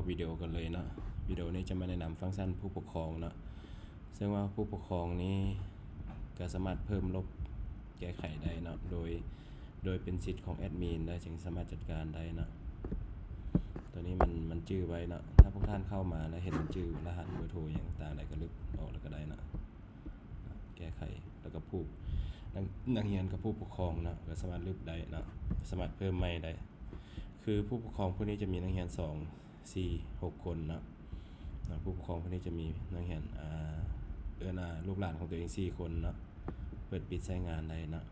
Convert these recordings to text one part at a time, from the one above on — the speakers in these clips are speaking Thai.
วิดีโอกันเลยเนาะวิดีโอนี้จะมาแนะนำฟังก์ชันผู้ปกครองเนาะซึ่งว่าผู้ปกครองนี้ก็สามารถเพิ่มลบแก้ไขได้เนาะโดยเป็นสิทธิ์ของแอดมินได้จึงสามารถจัดการได้เนาะตัวนี้มันจื้อไว้เนาะถ้าพวกท่านเข้ามาแล้วเห็นจื้อรหัสเบอร์โทรอย่างต่างๆได้ก็ลบออกแล้วก็ได้เนาะแก้ไขแล้วก็ผู้นักเรียนกับผู้ปกครองเนาะก็สามารถลบได้เนาะสามารถเพิ่มใหม่ได้คือผู้ปกครองผู้นี้จะมีนักเรียน2 4 6 คนเนาะผู้ปกครองผู้นี้จะมีนักเรียนลูกหลานของตัวเอง4 คนเนาะเปิดปิดใช้งานได้เนาะ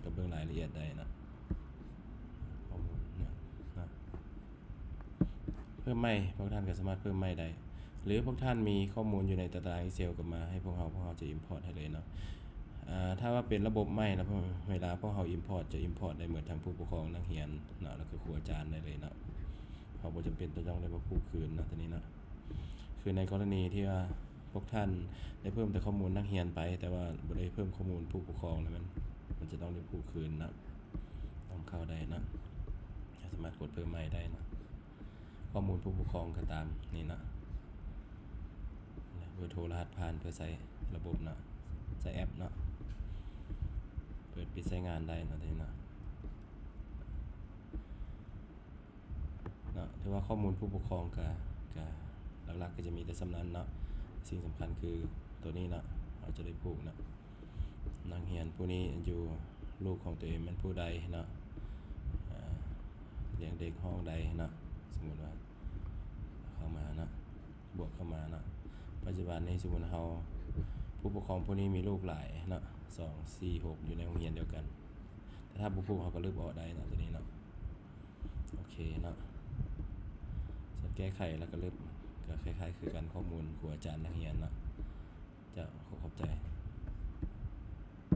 กับเบื้องรายละเอียดได้เนาะข้อมูลเนี่ยนะเพิ่มใหม่พวกท่านก็สามารถเพิ่มใหม่ได้หรือพวกท่านมีข้อมูลอยู่ในตาราง Excel กลับมาให้พวกเราจะ import ให้เลยเนาะถ้าว่าเป็นระบบใหม่นะเวลาพวกเรา import จะ import ได้เหมือนทางผู้ปกครองนักเรียนเนาะแล้วก็ครูอาจารย์ได้เลยเนาะเราบ่จำเป็นต้องได้มาพูดคืนเนาะตัวนี้เนาะคือในกรณีที่ว่าพวกท่านได้เพิ่มแต่ข้อมูลนักเรียนไปแต่ว่าบ่ได้เพิ่มข้อมูลผู้ปกครองแล้วมันจะต้องได้พูดคืนนะต้องเข้าได้นะสามารถกดเพิ่มใหม่ได้นะข้อมูลผู้ปกครองก็ตามนี่นะเบอร์โทรรหัสผ่านเพื่อใช้ระบบนะใช้แอปนะเปิดปิดใช้งานได้นะทีนี้นะถือว่าข้อมูลผู้ปกครองกับหลักๆก็จะมีแต่สำนักเนาะสิ่งสำคัญคือตัวนี้นะเราจะได้ผูกนะนักเรียนผู้นี้อยู่ลูกของตัวเองเป็นผู้ใดเนาะเลี้ยงเด็กห้องใดเนาะสมมุติว่าเข้ามาเนาะบวกเข้ามาเนาะปัจจุบันนี้สมมุติเราผู้ปกครองผู้นี้มีลูกหลายเนาะ2 4 6อยู่ในโรงเรียนเดียวกันแต่ถ้าผู้ปกครองเขาก็ลบออกได้นะตัวนี้เนาะโอเคเนาะจะแก้ไขแล้วก็ลบก็คล้ายๆคือการข้อมูลครูอาจารย์นักเรียนเนาะจะขอบใจ